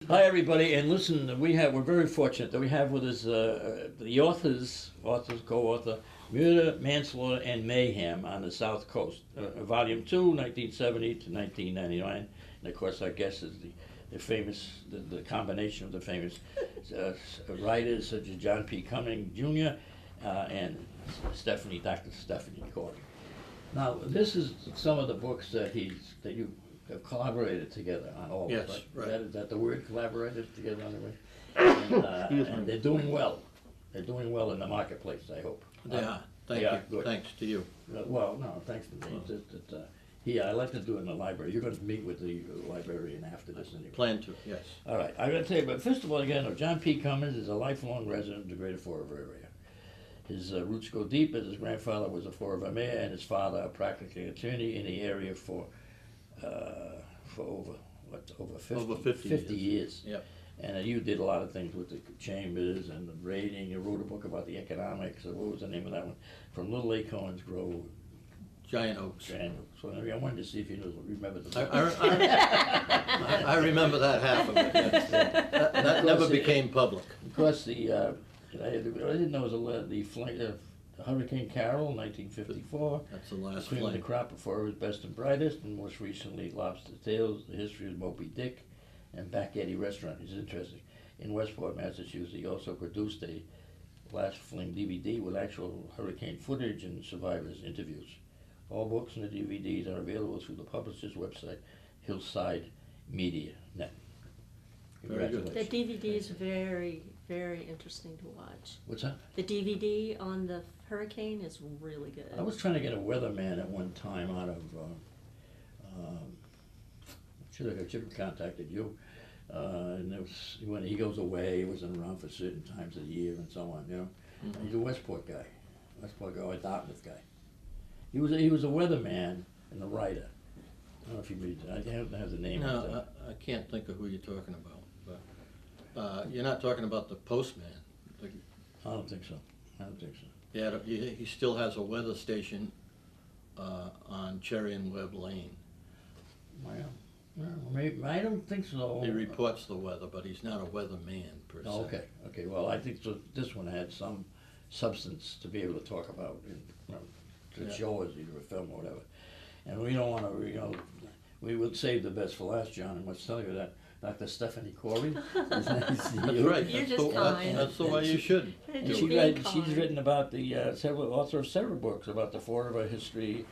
Hi, everybody, and listen, we're very fortunate that we have with us the co-author, Murder, Manslaughter, and Mayhem on the South Coast, Volume 2, 1970 to 1999, and of course our guest is the famous, the combination of the famous writers such as John P. Cummings Jr. And Dr. Stefani Koorey. Now, this is some of the books that you have collaborated together on all. Yes, right. Is that the word, collaborated together on the way? And they're doing well. They're doing well in the marketplace, I hope. They are. Thank you. Good. Thanks to you. Well, no, thanks to me. It's just that, I like to do it in the library. You're going to meet with the librarian after this anyway. Plan to, yes. All right, I'm going to tell you, but first of all, again, John P. Cummings is a lifelong resident of the greater Fall River area. His roots go deep, as his grandfather was a Fall River mayor and his father a practicing attorney in the area for over 50 years. Yep. And you did a lot of things with the chambers and the rating. You wrote a book about the economics. What was the name of that one? From Little Acorns Grow. Giant Oaks. Giant Oaks. So I wanted to see if you remember the book. I remember that half of it. Yes. That never became public. Of course, I didn't know it was the flight of Hurricane Carol, 1954. That's the last Cream of the flight. crop before it was best and brightest, and most recently Lobster Tales, the history of Moby Dick, and Back Eddie Restaurant. It's interesting. In Westport, Massachusetts, he also produced a Last Fling DVD with actual hurricane footage and survivors' interviews. All books and the DVDs are available through the publisher's website, Hillside Media Net. Very good. The DVD is very, very interesting to watch. What's that? The DVD on the hurricane is really good. I was trying to get a weatherman at one time out of, should have contacted you. And it was, when he goes away, he wasn't around for certain times of the year and so on, you know. Mm-hmm. He's a Westport guy, or Dartmouth guy. He was a weatherman and a writer. I don't know if you read that. I don't have the name. No, I can't think of who you're talking about. But you're not talking about the postman. I don't think so. Yeah, he still has a weather station on Cherry and Webb Lane. Well, maybe, I don't think so. He reports the weather, but he's not a weatherman per se. Oh, okay. Well, I think this one had some substance to be able to talk about, to show us either a film or whatever. And we don't want to, we would save the best for last, John. I must tell you that Dr. Stefani Koorey. That's right. You're just kind. That's the way you should. Just She's being kind. written about the author of several books about the Fall River history,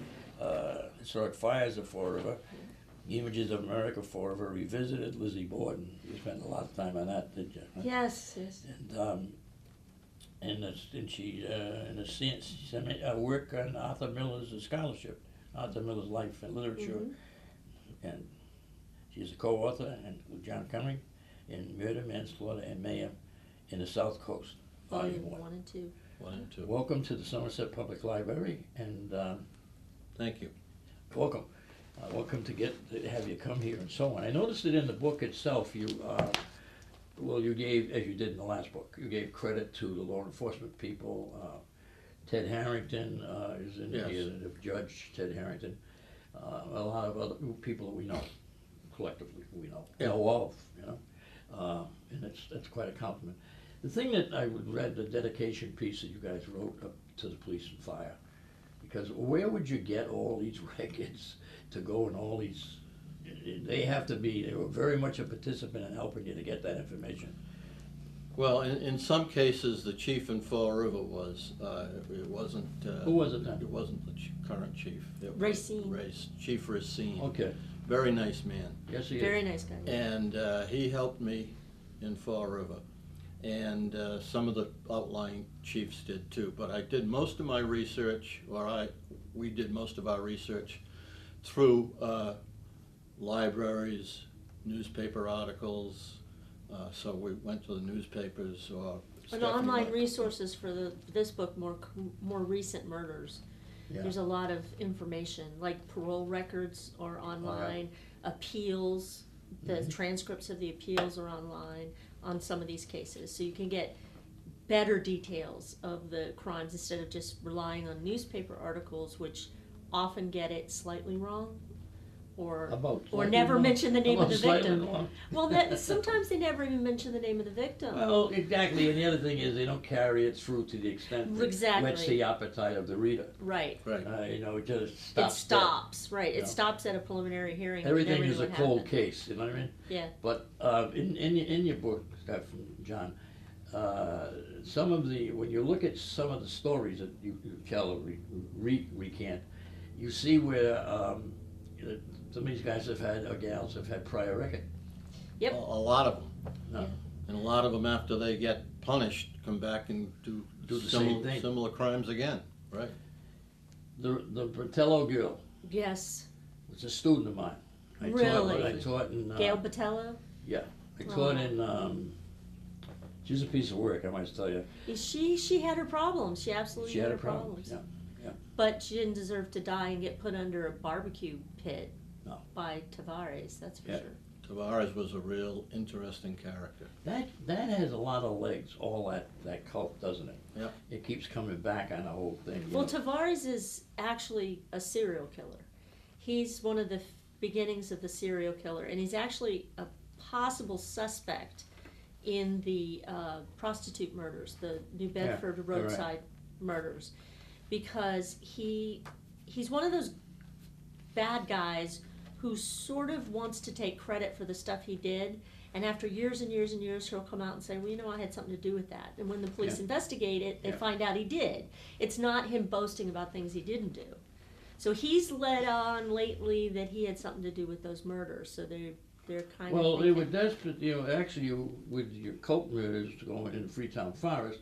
historic fires of Fall River, Images of America, Fall River Revisited. Lizzie Borden. You spent a lot of time on that, didn't you? Yes. And she sent a work on Arthur Miller's scholarship, Arthur Miller's life and literature, and she's a co-author and with John Cummings in Murder, Manslaughter, and Mayhem in the South Coast, Volume 1. 1 and 2. 1 and 2. Welcome to the Somerset Public Library, and Thank you. welcome. Welcome to have you come here and so on. I noticed that in the book itself, you gave, as you did in the last book, you gave credit to the law enforcement people. Ted Harrington is in Yes. here, the judge, Ted Harrington. A lot of other people that we know, collectively, know of, and that's quite a compliment. The thing that I read, the dedication piece that you guys wrote up to the police and fire, because where would you get all these records to go and all these, they were very much a participant in helping you to get that information. Well, in some cases, the chief in Fall River was. It wasn't. Who was it then? It wasn't the current chief. It was Racine. Chief Racine. Okay. Very nice man. Yes, he Very is. nice guy. And he helped me in Fall River. And some of the outlying chiefs did too. But I did most of my research, we did most of our research through libraries, newspaper articles. So we went to the newspapers or. And online resources for this book, more recent murders. Yeah. There's a lot of information, like parole records are online, appeals, the transcripts of the appeals are online on some of these cases. So you can get better details of the crimes instead of just relying on newspaper articles, which often get it slightly wrong. or About or slightly never more. mention the name of About the slightly victim. more. Well, that, sometimes they never even mention the name of the victim. Well, exactly, and the other thing is they don't carry it through to the extent that Exactly. whets the appetite of the reader. Right. Right. You know, it just It stops. stops, right. It Yeah. stops at a preliminary hearing. Everything never is a knew what cold happened. case, you know what I mean? Yeah. But in your book, John, some of the, when you look at some of the stories that you tell or recant, you see where some of these guys have had, or gals have had prior record. Yep. A lot of them. No. Yeah. And a lot of them, after they get punished, come back and do Do the same thing. similar crimes again, right? The Bertello girl Yes. was a student of mine. Really? I taught in. Gail Botello. I taught in. She was a piece of work, I must tell you. She had her problems. She absolutely She had her a problem. Yeah. But she didn't deserve to die and get put under a barbecue pit No. by Tavares, that's for Yeah. sure. Tavares was a real interesting character. That has a lot of legs. All that cult, doesn't it? Yeah. It keeps coming back on the whole thing. you Well, know. Tavares is actually a serial killer. He's one of the beginnings of the serial killer, and he's actually a possible suspect in the prostitute murders, the New Bedford you're right. roadside murders, because he's one of those bad guys who sort of wants to take credit for the stuff he did, and after years and years and years, he'll come out and say, well, you know, I had something to do with that. And when the police investigate it, they find out he did. It's not him boasting about things he didn't do. So he's led on lately that he had something to do with those murders, so they're kind Well, of they were thinking, desperate, you know, actually, with your cult murders going in Freetown Forest,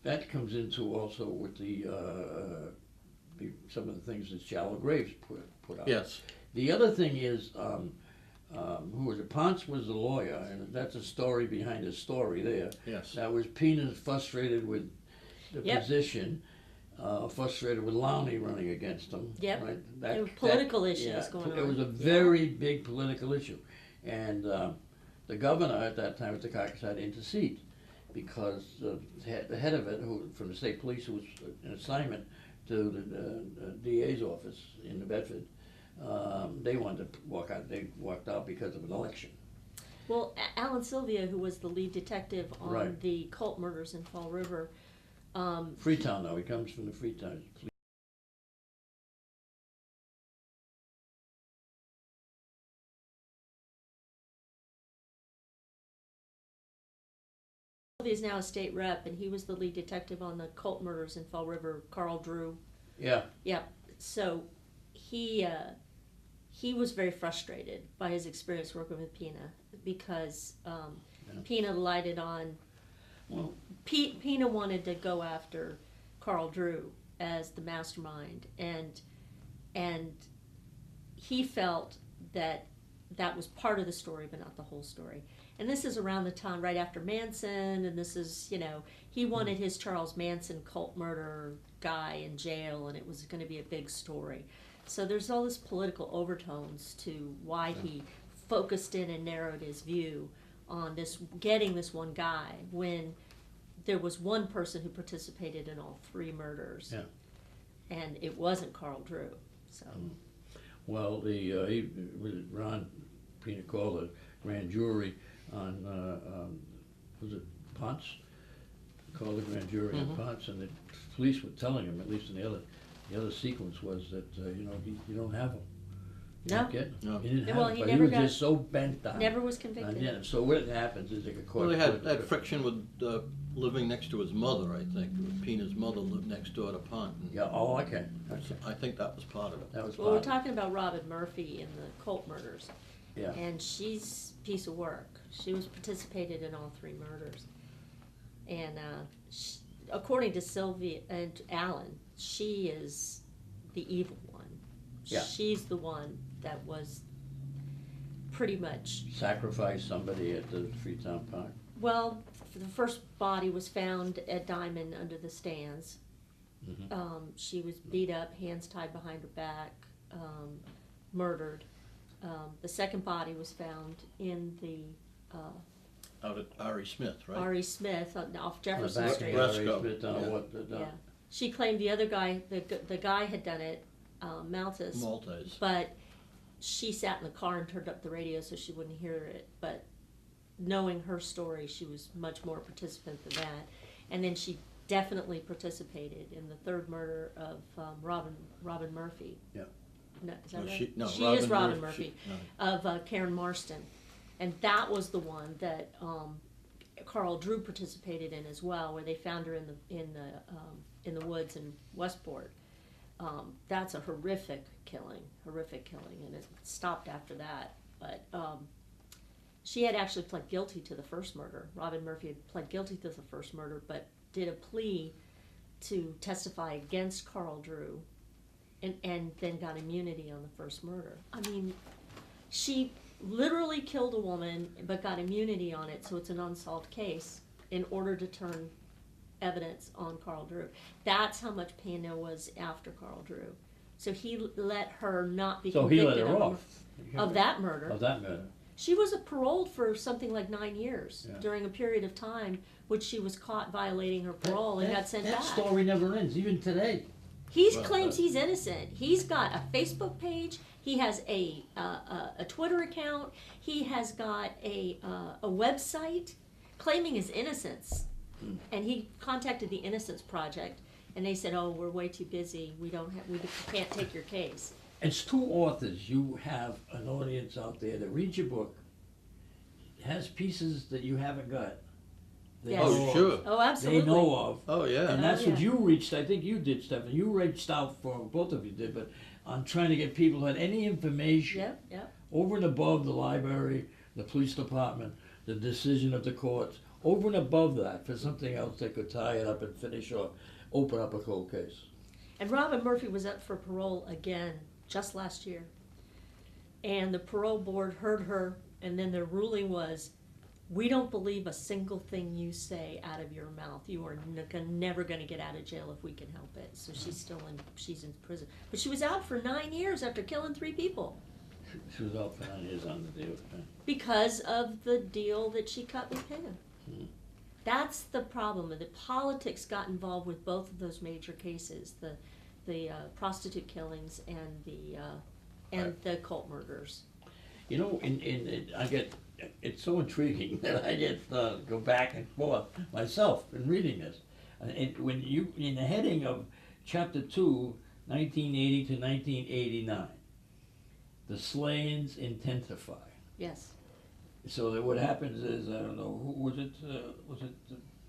that comes into also with some of the things that Shallow Graves put out. Yes. The other thing is, who was it? Ponce was the lawyer, and that's a story behind a story there. Yes. That was Pina frustrated with the Yep. position, frustrated with Lowney running against him. Yep. Right? There were political issues going It was on. a very big political issue. And the governor at that time, Mr. Cox, had to intercede because the head of it, who from the state police, who was an assignment to the DA's office in New Bedford, they wanted to walk out. They walked out because of an election. Well, Alan Sylvia, who was the lead detective on Right. the cult murders in Fall River, Freetown, though, he comes from the Freetown. Sylvia is now a state rep, and he was the lead detective on the cult murders in Fall River, Carl Drew. Yeah. Yeah, so he was very frustrated by his experience working with Pina because Pina lighted on. Well, Pina wanted to go after Carl Drew as the mastermind, and he felt that was part of the story, but not the whole story. And this is around the time right after Manson, and this is, you know, he wanted his Charles Manson cult murder guy in jail, and it was going to be a big story. So there's all this political overtones to why he focused in and narrowed his view on getting this one guy when there was one person who participated in all three murders. Yeah. And it wasn't Carl Drew. So well, Ron Pina called the grand jury on was it Ponce? Called the grand jury on Ponce, and the police were telling him, at least in the other sequence, was that you don't have him. You No. don't get him. No. He didn't have Well, him, he but never he was got- just so bent on. never was convicted. Yeah, so what happens is they get caught. Well, they had friction with living next to his mother, I think. Pina's mother lived next door to Pont. Yeah. Oh, okay. I think that was part of it. That was Well, we're part of talking about Robin Murphy in the cult murders. it. Yeah. And she's a piece of work. She was participated in all three murders. And according to Sylvia and Alan, she is the evil one. Yeah. She's the one that was pretty much, Sacrifice somebody at the Freetown Park. well, the first body was found at Diamond under the stands. Mhm. She was beat up, hands tied behind her back, murdered. The second body was found in the Out at Ari Smith, right? Ari Smith off On the Jefferson back Street. of the Bresco. Smith, Yeah. Yeah, she claimed the other guy, the guy had done it, Malthus, Maltese. but she sat in the car and turned up the radio so she wouldn't hear it, but knowing her story, she was much more participant than that. And then she definitely participated in the third murder of Robin Murphy. Yeah. No, is that No, right? she Is Robin Murphy, no. of Karen Marston. And that was the one that Carl Drew participated in as well, where they found her in the woods in Westport. That's a horrific killing, and it stopped after that. But she had actually pled guilty to the first murder. Robin Murphy had pled guilty to the first murder, but did a plea to testify against Carl Drew, and then got immunity on the first murder. I mean, she literally killed a woman, but got immunity on it, so it's an unsolved case, in order to turn evidence on Carl Drew. That's how much pain there was after Carl Drew. So he let her not be So he convicted let her off. of that murder. Of that murder. She was paroled for something like 9 years Yeah. during a period of time which she was caught violating her parole and got sent that back. story never ends, even today. He Well, claims he's innocent. He's got a Facebook page. He has a Twitter account. He has got a website claiming his innocence. And he contacted the Innocence Project, and they said, "Oh, we're way too busy. We can't take your case." As two authors, you have an audience out there that reads your book, has pieces that you haven't got. They Yes. know Oh, of. sure. Oh, absolutely. They know of. Oh, yeah. And that's Oh, what yeah. you reached, I think you did, Stefani. You reached out for, both of you did, but on trying to get people who had any information Yep. over and above the library, the police department, the decision of the courts, over and above that, for something else that could tie it up and finish or open up a cold case. And Robin Murphy was up for parole again just last year. And the parole board heard her, and then their ruling was, "We don't believe a single thing you say out of your mouth. You are never going to get out of jail if we can help it." So she's in prison. But she was out for 9 years after killing 3 people She was out for 9 years on the deal. because of the deal that she cut with him. Hmm. That's the problem. The politics got involved with both of those major cases, the prostitute killings and the cult murders. You know, it's so intriguing that I get go back and forth myself in reading this. And when you, in the heading of chapter 2, 1980 to 1989, the slayings intensify. Yes. So that what happens is, I don't know, who was it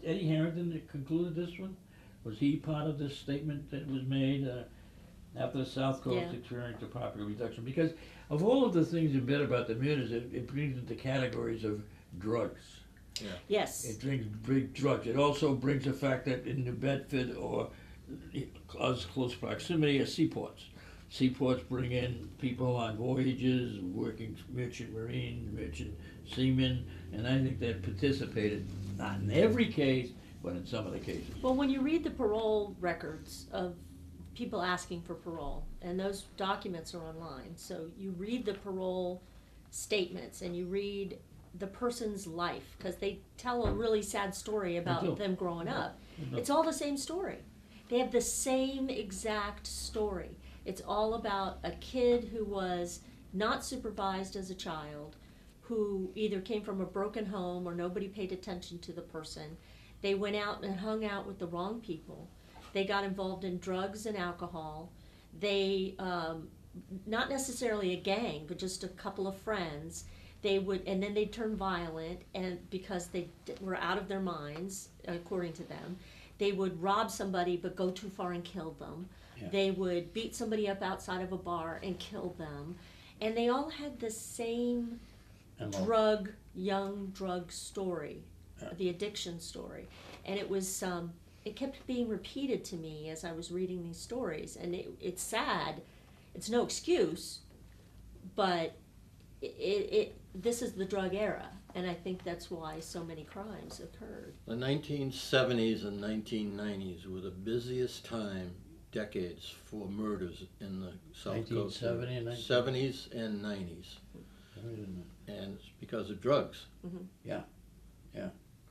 Eddie Harrington that concluded this one? Was he part of this statement that was made after the South Coast Yeah. experienced a property reduction? Because of all of the things you bet about the murders, it brings into categories of drugs. Yes. It brings big drugs. It also brings the fact that in New Bedford or close proximity are seaports. Seaports bring in people on voyages, working merchant marine, merchant seamen, and I think they've participated, not in every case, but in some of the cases. Well, when you read the parole records of people asking for parole, and those documents are online, so you read the parole statements and you read the person's life, because they tell a really sad story do. about them growing up. It's all the same story. They have the same exact story. It's all about a kid who was not supervised as a child, who either came from a broken home or nobody paid attention to the person. They went out and hung out with the wrong people. They got involved in drugs and alcohol. They, not necessarily a gang, but just a couple of friends. And then they'd turn violent, and because they were out of their minds, according to them. They would rob somebody but go too far and kill them. Yeah. They would beat somebody up outside of a bar and kill them. And they all had the same young drug story, the addiction story. And it was, it kept being repeated to me as I was reading these stories. And it's sad. It's no excuse, but this is the drug era. And I think that's why so many crimes occurred. The 1970s and 1990s were the busiest decades for murders in the South Coast. 1970 and 70s and 90s. And it's because of drugs. Mm-hmm. Yeah.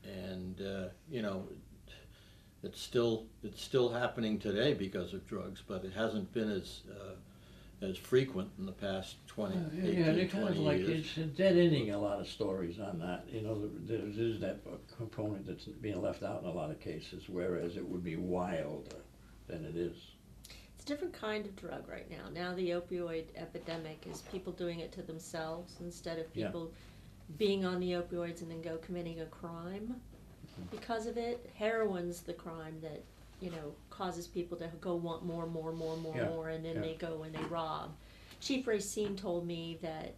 And, it's still happening today because of drugs, but it hasn't been as frequent in the past 20, 18, Yeah, they're kind 20 of like, years. it's dead ending a lot of stories on that. You know, there is that component that's being left out in a lot of cases, whereas it would be wilder than it is. It's a different kind of drug right now. Now the opioid epidemic is people doing it to themselves instead of Yeah. people being on the opioids and then go committing a crime because of it. Heroin's the crime that, you know, causes people to go want more, Yeah, and then yeah. they go and they rob. Chief Racine told me that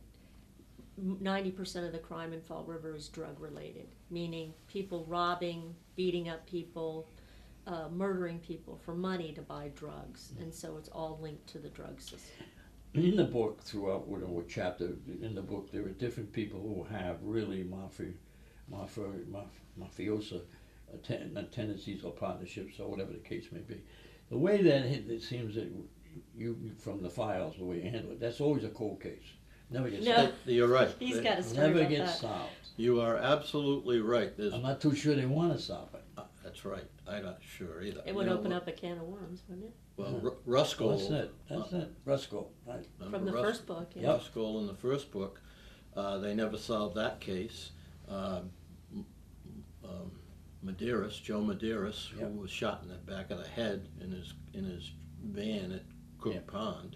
90% of the crime in Fall River is drug related, meaning people robbing, beating up people, murdering people for money to buy drugs, and so it's all linked to the drug system. In the book, throughout what chapter in the book, there are different people who have really mafiosa tendencies or partnerships or whatever the case may be. The way that it seems that you from the files, the way you handle it, that's always a cold case. Never gets No. solved. You're right. He's got a story Never about gets that. solved. You are absolutely right. There's, I'm not too sure they want to solve it. that's right. I'm not sure either. It would You know, open up a can of worms, wouldn't it? Well, Yeah. Ruskell. That's it. That's it. Ruskell. Right. From the first book, yeah. Yep. Ruskell in the first book, they never solved that case. Medeiros, Joe Medeiros, Yep. who was shot in the back of the head in his van at Cook Yep. Pond.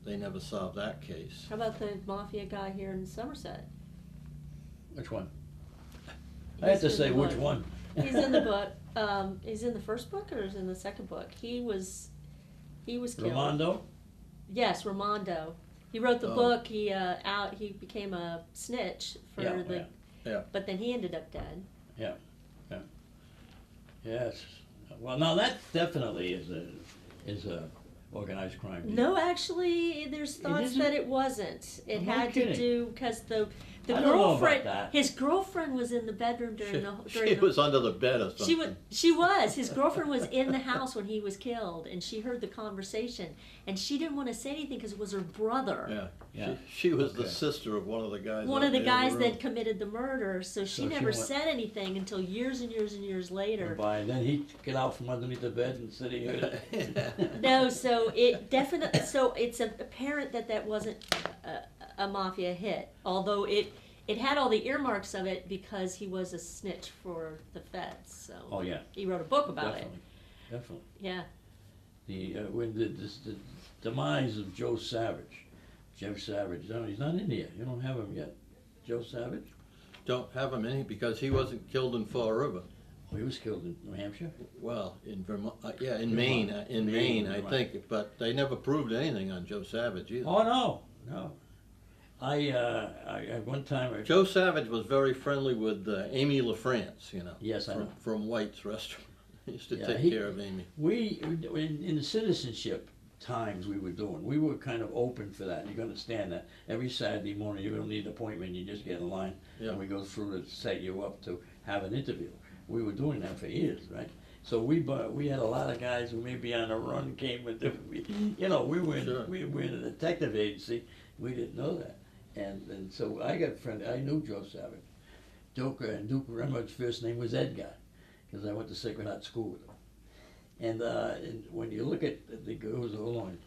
They never solved that case. How about the mafia guy here in Somerset? Which one? I have to He's in say the which book. one. He's in the book. He's in the first book or is in the second book? He was killed. Ramondo? Yes, Ramondo. He wrote the Oh. book. He became a snitch for Yeah, the. yeah. But then he ended up dead. Yes. Well, now that definitely is a organized crime. No, actually, there's thoughts isn't? that it wasn't. It No had kidding. to do because the I don't know about girlfriend, that. his girlfriend was in the bedroom She was under the bed or something. She was. His girlfriend was in the house when he was killed, and she heard the conversation, and she didn't want to say anything because it was her brother. Yeah. Yeah. She was the Okay. sister of one of the guys. One out of the there in guys room. that committed the murder, so she So she never went- said anything until years and years and years later. By then he took it out from underneath the bed and said he heard it. No, so it definitely, so it's apparent that wasn't a mafia hit, although it had all the earmarks of it because he was a snitch for the feds, so. Oh yeah, He wrote a book about definitely, definitely. it, yeah. When the demise of Joe Savage, no, he's not in here. You don't have him yet. Joe Savage? Don't have him in because he wasn't killed in Fall River. Oh, he was killed in New Hampshire. Well, in Vermont, yeah, in Vermont. Maine, Maine, Maine, I right. think, but they never proved anything on Joe Savage either. Oh no. I at one time. Joe Savage was very friendly with Amy LaFrance, you know. Yes, I know. From White's Restaurant. He used to Yeah, take care of Amy. We in the citizenship times we were kind of open for that. You can understand that. Every Saturday morning you don't need an appointment, you just get in line Yeah. and we go through to set you up to have an interview. We were doing that for years, right? So we had a lot of guys who may be on a run came with we were Sure. we were in a detective agency. We didn't know that. And so I knew Joe Savage. Duke Remard's first name was Edgar, because I went to Sacred Heart School with him. And when you look at it goes along,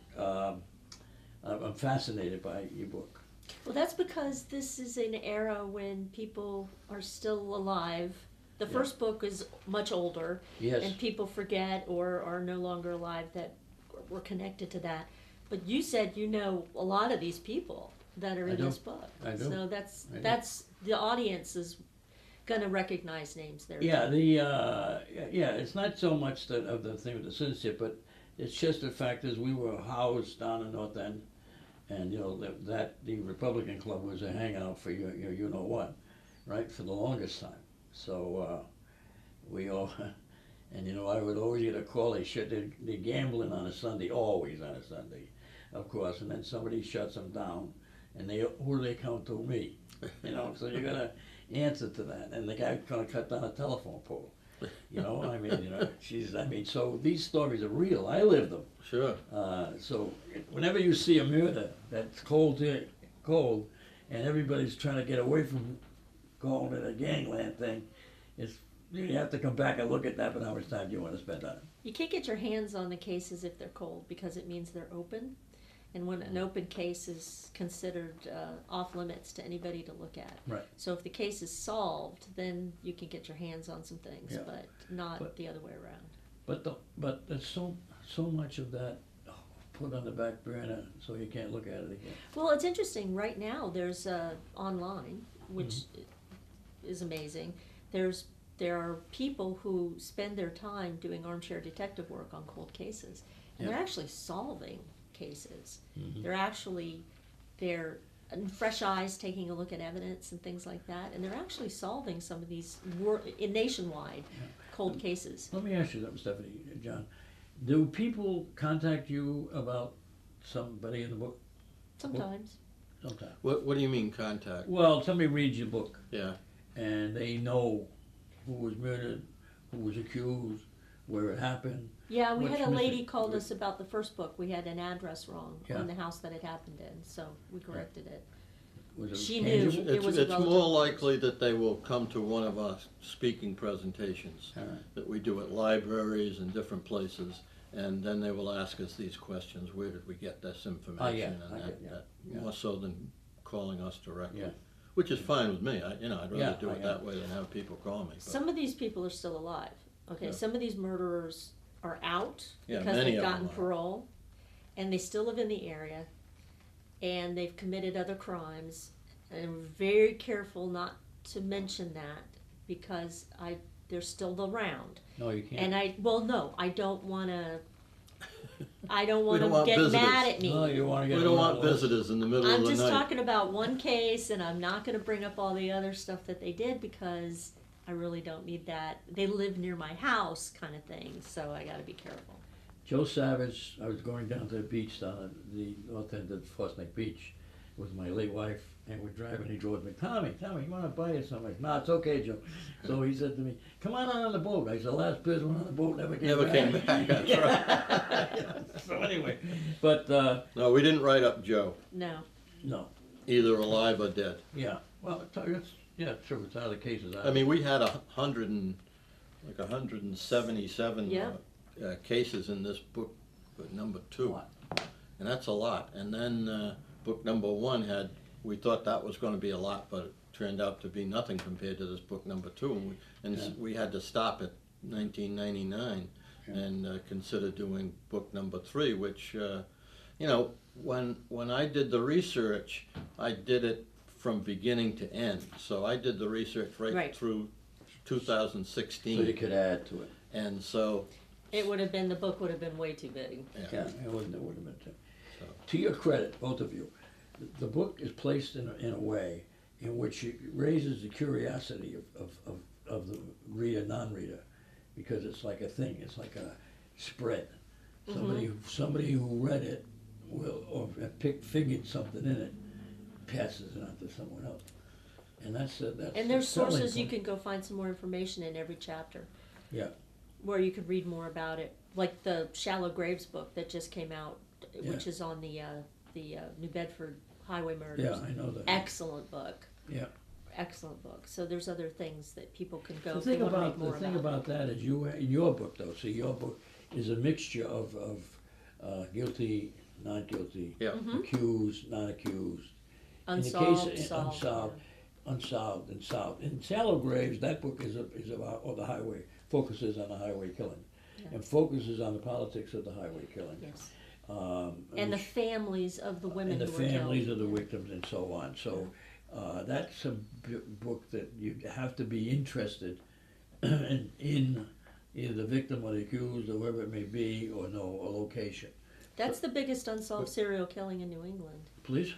I'm fascinated by your book. Well, that's because this is an era when people are still alive. The Yeah. first book is much older, Yes. and people forget or are no longer alive that were connected to that. But you said you know a lot of these people that are I in do. this book. I do. So I do. that's the audience is gonna recognize names there. Yeah, too. it's not so much of the thing with the citizenship, but it's just the fact is we were housed down in North End, and that the Republican Club was a hangout for you know what, right, for the longest time. So we all, and I would always get a call. They're gambling on a Sunday, always on a Sunday, of course, and then somebody shuts them down, and who do they come to? Me, So you're gonna answer to that, and the guy's gonna cut down a telephone pole. So these stories are real. I lived them. Sure. So whenever you see a murder that's cold, and everybody's trying to get away from calling it a gangland thing, you have to come back and look at that. But how much time do you want to spend on it? You can't get your hands on the cases if they're cold because it means they're open. And when an open case is considered off limits to anybody to look at. Right. So if the case is solved, then you can get your hands on some things, Yeah. but not the other way around. But there's so much of that put on the back burner, so you can't look at it again. Well, it's interesting, right now, there's online, which is amazing. There are people who spend their time doing armchair detective work on cold cases, and they're actually solving cases. They're fresh eyes taking a look at evidence and things like that, and they're actually solving some of these nationwide cold cases. Let me ask you something, Stephanie, John. Do people contact you about somebody in the book? Sometimes. Sometimes. What do you mean contact? Well, somebody reads your book Yeah. and they know who was murdered, who was accused, where it happened. Yeah, we What's had a lady missing? called us about the first book. We had an address wrong Yeah. on the house that it happened in, so we corrected it. Was it She knew. tangible? It was a It's relative. more likely that they will come to one of our speaking presentations All right. that we do at libraries and different places, and then they will ask us these questions: where did we get this information? I And get, yeah. Yeah. more so than calling us directly, Yeah. which is fine with me. I'd rather Yeah, do it yeah. that way than have people call me. But Some of these people are still alive. Okay, Yeah. some of these murderers are out Yeah, because many they've of them gotten are. parole, and they still live in the area, and they've committed other crimes. And we're very careful not to mention that because they're still around. No, you can't. And I don't want to. I don't We want don't to want get visitors. mad at me. No, you want to get we don't on want that list. visitors in the middle I'm of the just night. talking about one case, and I'm not going to bring up all the other stuff that they did because I really don't need that. They live near my house, kind of thing. So I got to be careful. Joe Savage, I was going down to the beach down at the north end of Forest Neck Beach with my late wife, and we're driving. He drove me, Tommy, you want to buy us something? No, it's okay, Joe. So he said to me, come on the boat. I said, the last person on the boat never came back. That's right. So anyway, but, No, we didn't write up Joe, No. no, either alive or dead. yeah, well, it's yeah, true, it's out of the cases. I mean, we had 177 Yeah. cases in this book, number 2, What? and that's a lot. And then book number 1 we thought that was going to be a lot, but it turned out to be nothing compared to this book number 2. And Yeah. we had to stop at 1999 Yeah. and consider doing book number 3, which, when I did the research, I did it from beginning to end. So I did the research right. through 2016. So you could add to it. And so, The book would have been way too big. Yeah, it would have been too. So. To your credit, both of you, the book is placed in a way in which it raises the curiosity of the reader, non-reader, because it's like a thing, it's like a spread. Somebody who read it will, or figured something in it, passes it on to someone else. And that's And there's the selling sources you point. can go find some more information in every chapter. Yeah. Where you could read more about it, like the Shallow Graves book that just came out, which is on the New Bedford highway murders. Yeah, I know that. Excellent book. Yeah. Excellent book. So there's other things that people can go The if they thing want to read about more about. that is in your book though. See, your book is a mixture of guilty, not guilty, yeah. accused, not accused. Unsolved, in the case solved. unsolved, and solved. In Shallow Graves, that book is about the highway, focuses on the highway killing, and focuses on the politics of the highway killing. Yes. And the families of the women and the who were killed. families of the victims and so on. So that's a book that you have to be interested in either the victim or the accused or whoever it may be, or know a location. That's the biggest unsolved serial killing in New England. Please?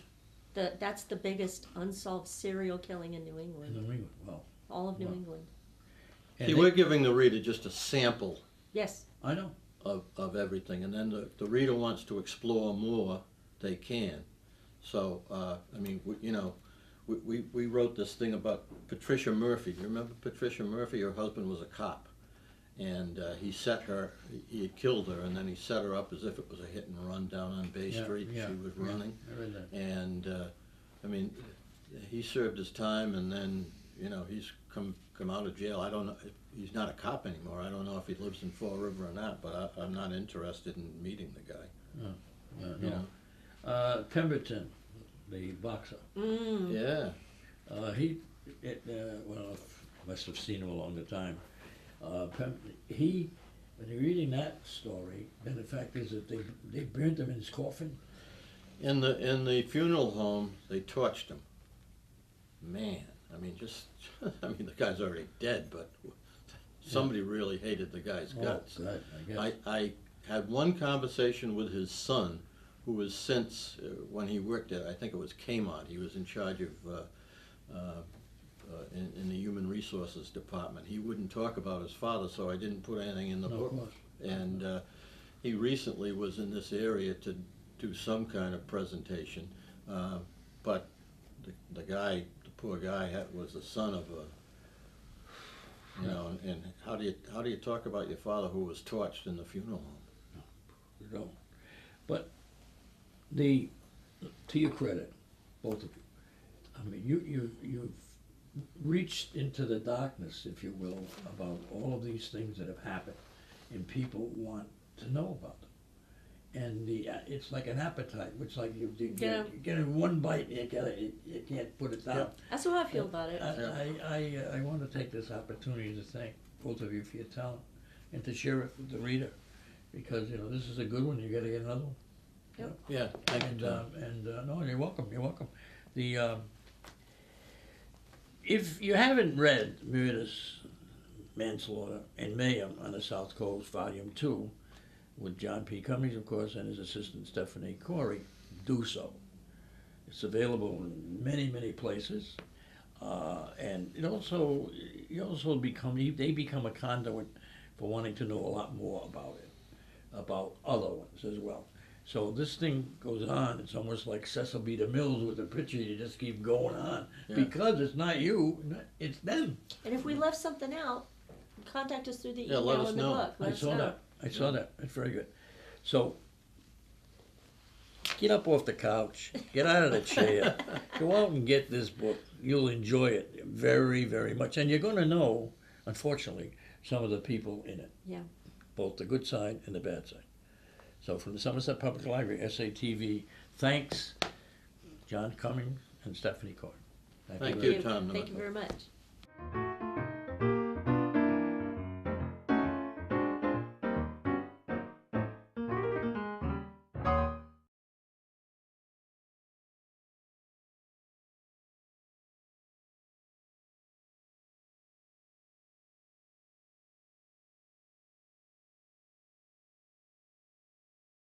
That's the biggest unsolved serial killing in New In England. New England, well. All of New Wow. England. See, we're giving the reader just a sample Yes. I know. of everything, and then the reader wants to explore more, they can. So, I mean, we wrote this thing about Patricia Murphy. You remember Patricia Murphy? Her husband was a cop, and he had killed her, and then he set her up as if it was a hit and run down on Bay Street. She was running, I read that. and I mean, he served his time, and then he's come out of jail. I don't know. He's not a cop anymore. I don't know if he lives in Fall River or not, but I'm not interested in meeting the guy. No, You know? Pemberton, the boxer. Yeah. Well, must have seen him a long time. When you're reading that story, then the fact is that they burnt him in his coffin. In the funeral home, they torched him. Man, I mean, the guy's already dead, but somebody really hated the guy's guts. God, I guess. I had one conversation with his son, who was since, when he worked at, I think it was Kmart, he was in charge of, in the Human Resources Department. He wouldn't talk about his father, so I didn't put anything in the book. Of course. And he recently was in this area to do some kind of presentation, but the poor guy was the son of a, and how do you talk about your father who was torched in the funeral home? You don't. But to your credit, both of you, I mean, you've reached into the darkness, if you will, about all of these things that have happened, and people want to know about them. And it's like an appetite, which like you get in one bite, you can't put it down. Yep. That's how I feel about it. I want to take this opportunity to thank both of you for your talent and to share it with the reader, because this is a good one. You got to get another one. Yep. Yeah, thank you, Tom. No, you're welcome. You're welcome. If you haven't read Murders, Manslaughter, and Mayhem on the South Coast, Volume 2, with John P. Cummings, of course, and his assistant Stefani Koorey, do so. It's available in many, many places, and they become a conduit for wanting to know a lot more about it, about other ones as well. So this thing goes on. It's almost like Cecil B. DeMille's with the picture. You just keep going on because it's not you, it's them. And if we left something out, contact us through the Yeah, let email us in the know. book. Let I us saw know. that. I saw that. That's very good. So, get up off the couch. Get out of the chair. Go out and get this book. You'll enjoy it very, very much. And you're going to know, unfortunately, some of the people in it. Yeah. Both the good side and the bad side. So, from the Somerset Public Library, SATV, thanks, John Cummings and Stefani Koorey. Thank very you, Tom Thank you Norton. very much.